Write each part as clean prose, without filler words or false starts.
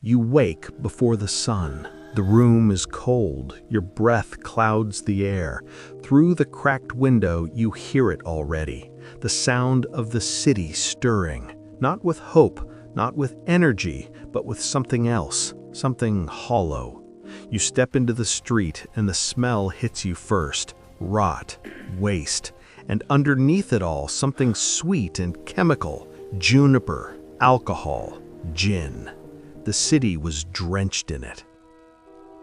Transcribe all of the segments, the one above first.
You wake before the sun. The room is cold. Your breath clouds the air. Through the cracked window, you hear it already. The sound of the city stirring. Not with hope, not with energy, but with something else, something hollow. You step into the street and the smell hits you first. Rot, waste, and underneath it all, something sweet and chemical. Juniper, alcohol, gin. The city was drenched in it.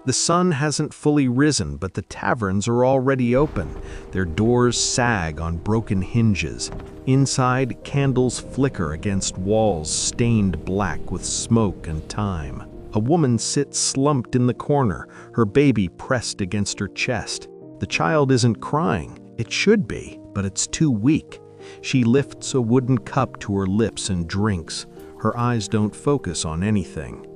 The sun hasn't fully risen, but the taverns are already open. Their doors sag on broken hinges. Inside, candles flicker against walls stained black with smoke and time. A woman sits slumped in the corner, her baby pressed against her chest. The child isn't crying. It should be, but it's too weak. She lifts a wooden cup to her lips and drinks. Her eyes don't focus on anything.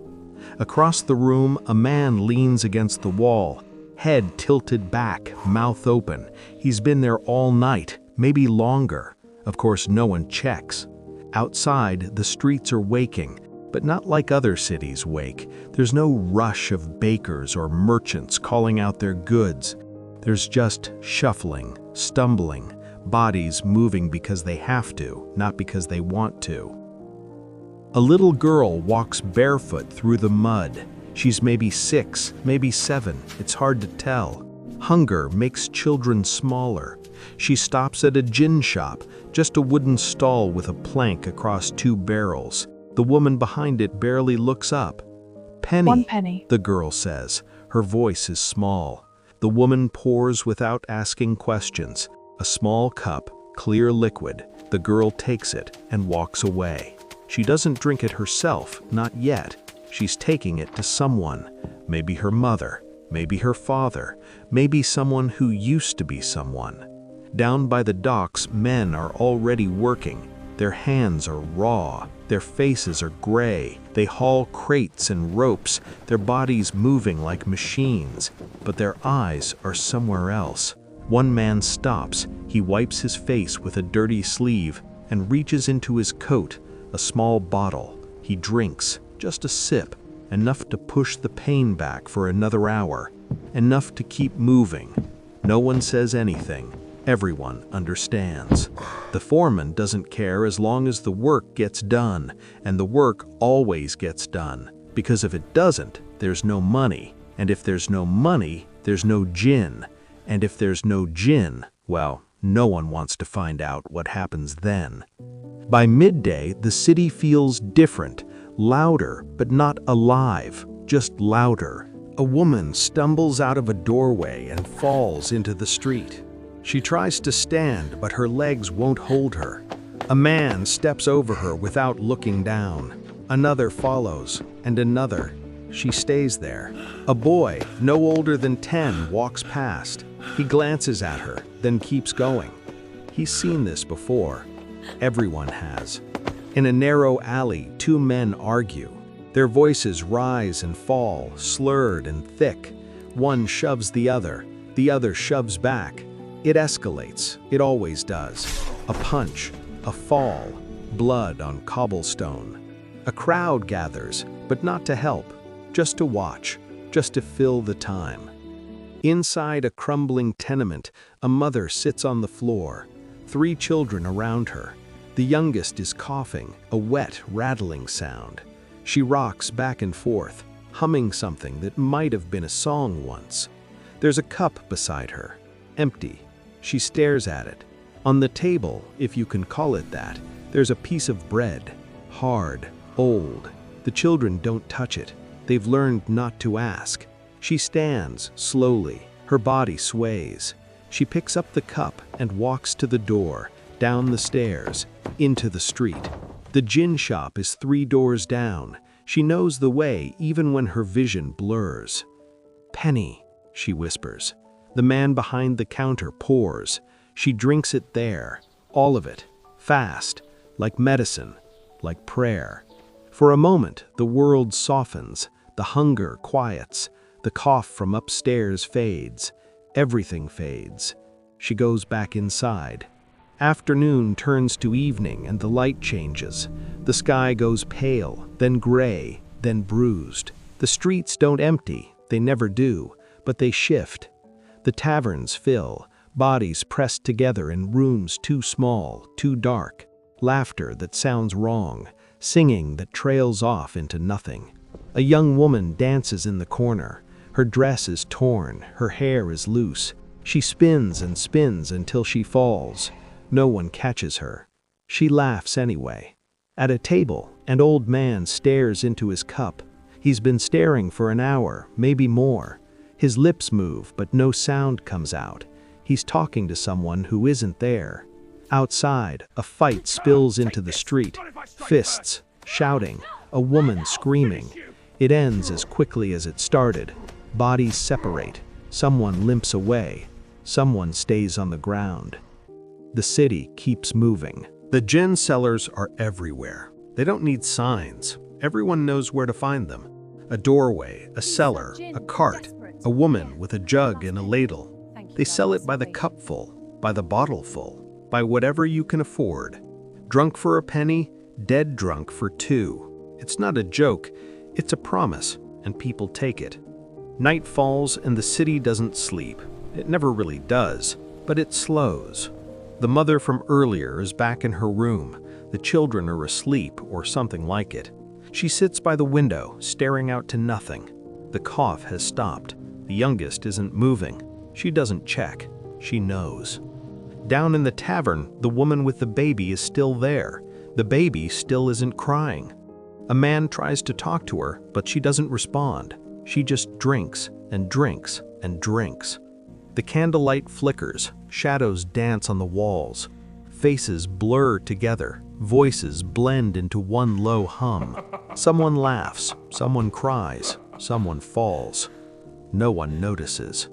Across the room, a man leans against the wall, head tilted back, mouth open. He's been there all night, maybe longer. Of course, no one checks. Outside, the streets are waking, but not like other cities wake. There's no rush of bakers or merchants calling out their goods. There's just shuffling, stumbling, bodies moving because they have to, not because they want to. A little girl walks barefoot through the mud. She's maybe 6, maybe 7, it's hard to tell. Hunger makes children smaller. She stops at a gin shop, just a wooden stall with a plank across 2 barrels. The woman behind it barely looks up. "Penny," 1 penny. the girl says. Her voice is small. The woman pours without asking questions. A small cup, clear liquid. The girl takes it and walks away. She doesn't drink it herself, not yet. She's taking it to someone. Maybe her mother, maybe her father, maybe someone who used to be someone. Down by the docks, men are already working. Their hands are raw. Their faces are gray. They haul crates and ropes, their bodies moving like machines. But their eyes are somewhere else. One man stops. He wipes his face with a dirty sleeve and reaches into his coat. A small bottle. He drinks, just a sip, enough to push the pain back for another hour, enough to keep moving. No one says anything. Everyone understands. The foreman doesn't care as long as the work gets done, and the work always gets done, because if it doesn't, there's no money, and if there's no money, there's no gin, and if there's no gin, well, no one wants to find out what happens then. By midday, the city feels different, louder, but not alive, just louder. A woman stumbles out of a doorway and falls into the street. She tries to stand, but her legs won't hold her. A man steps over her without looking down. Another follows, and another. She stays there. A boy, no older than 10, walks past. He glances at her, then keeps going. He's seen this before. Everyone has. In a narrow alley, 2 men argue. Their voices rise and fall, slurred and thick. One shoves the other shoves back. It escalates, it always does. A punch, a fall, blood on cobblestone. A crowd gathers, but not to help, just to watch, just to fill the time. Inside a crumbling tenement, a mother sits on the floor. 3 children around her. The youngest is coughing, a wet, rattling sound. She rocks back and forth, humming something that might have been a song once. There's a cup beside her, empty. She stares at it. On the table, if you can call it that, there's a piece of bread, hard, old. The children don't touch it. They've learned not to ask. She stands, slowly. Her body sways. She picks up the cup and walks to the door, down the stairs, into the street. The gin shop is 3 doors down. She knows the way even when her vision blurs. "Penny," she whispers. The man behind the counter pours. She drinks it there, all of it, fast, like medicine, like prayer. For a moment, the world softens, the hunger quiets, the cough from upstairs fades. Everything fades. She goes back inside. Afternoon turns to evening and the light changes. The sky goes pale, then gray, then bruised. The streets don't empty, they never do, but they shift. The taverns fill, bodies pressed together in rooms too small, too dark, laughter that sounds wrong, singing that trails off into nothing. A young woman dances in the corner. Her dress is torn, her hair is loose. She spins and spins until she falls. No one catches her. She laughs anyway. At a table, an old man stares into his cup. He's been staring for an hour, maybe more. His lips move, but no sound comes out. He's talking to someone who isn't there. Outside, a fight spills into the street. Fists, shouting, a woman screaming. It ends as quickly as it started. Bodies separate. Someone limps away. Someone stays on the ground. The city keeps moving. The gin cellars are everywhere. They don't need signs. Everyone knows where to find them. A doorway, a cellar, a cart, a woman with a jug and a ladle. They sell it by the cupful, by the bottleful, by whatever you can afford. Drunk for a penny, dead drunk for two. It's not a joke, it's a promise, and people take it. Night falls and the city doesn't sleep. It never really does, but it slows. The mother from earlier is back in her room. The children are asleep or something like it. She sits by the window, staring out to nothing. The cough has stopped. The youngest isn't moving. She doesn't check. She knows. Down in the tavern, the woman with the baby is still there. The baby still isn't crying. A man tries to talk to her, but she doesn't respond. She just drinks and drinks and drinks. The candlelight flickers, shadows dance on the walls. Faces blur together, voices blend into one low hum. Someone laughs, someone cries, someone falls. No one notices.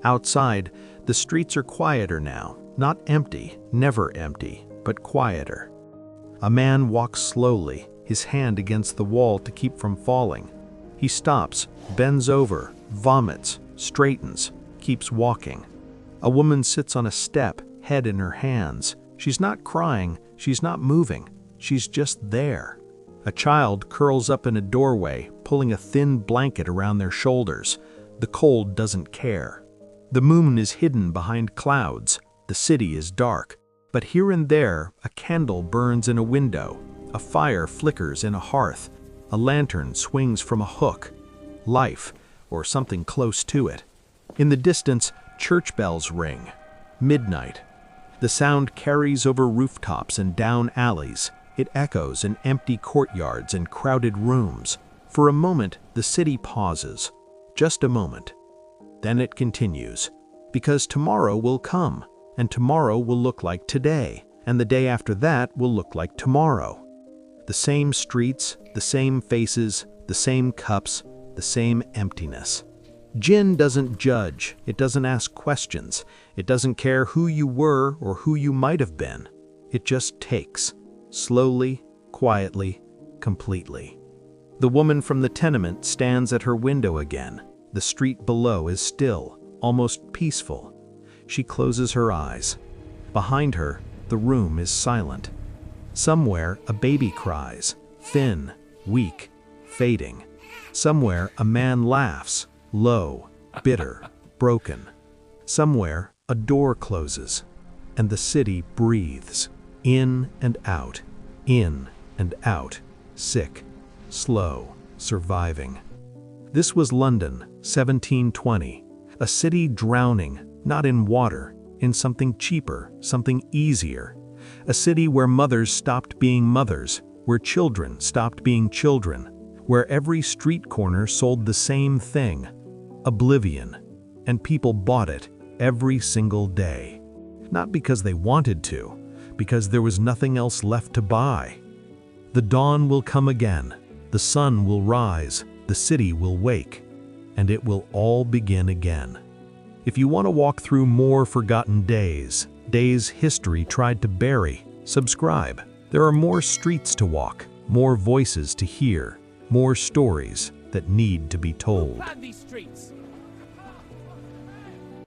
Outside, the streets are quieter now. Not empty, never empty, but quieter. A man walks slowly, his hand against the wall to keep from falling. He stops, bends over, vomits, straightens, keeps walking. A woman sits on a step, head in her hands. She's not crying, she's not moving, she's just there. A child curls up in a doorway, pulling a thin blanket around their shoulders. The cold doesn't care. The moon is hidden behind clouds. The city is dark, but here and there, a candle burns in a window. A fire flickers in a hearth. A lantern swings from a hook. Life, or something close to it. In the distance, church bells ring. Midnight. The sound carries over rooftops and down alleys. It echoes in empty courtyards and crowded rooms. For a moment, the city pauses. Just a moment. Then it continues. Because tomorrow will come, and tomorrow will look like today, and the day after that will look like tomorrow. The same streets, the same faces, the same cups, the same emptiness. Gin doesn't judge, it doesn't ask questions, it doesn't care who you were or who you might have been. It just takes, slowly, quietly, completely. The woman from the tenement stands at her window again. The street below is still, almost peaceful. She closes her eyes. Behind her, the room is silent. Somewhere, a baby cries, thin, weak, fading. Somewhere, a man laughs, low, bitter, broken. Somewhere, a door closes, and the city breathes, in and out, sick, slow, surviving. This was London, 1720, a city drowning, not in water, in something cheaper, something easier. A city where mothers stopped being mothers, where children stopped being children, where every street corner sold the same thing, oblivion, and people bought it every single day. Not because they wanted to, because there was nothing else left to buy. The dawn will come again, the sun will rise, the city will wake, and it will all begin again. If you want to walk through more forgotten days, days history tried to bury, subscribe. There are more streets to walk, more voices to hear, more stories that need to be told. Ban these streets!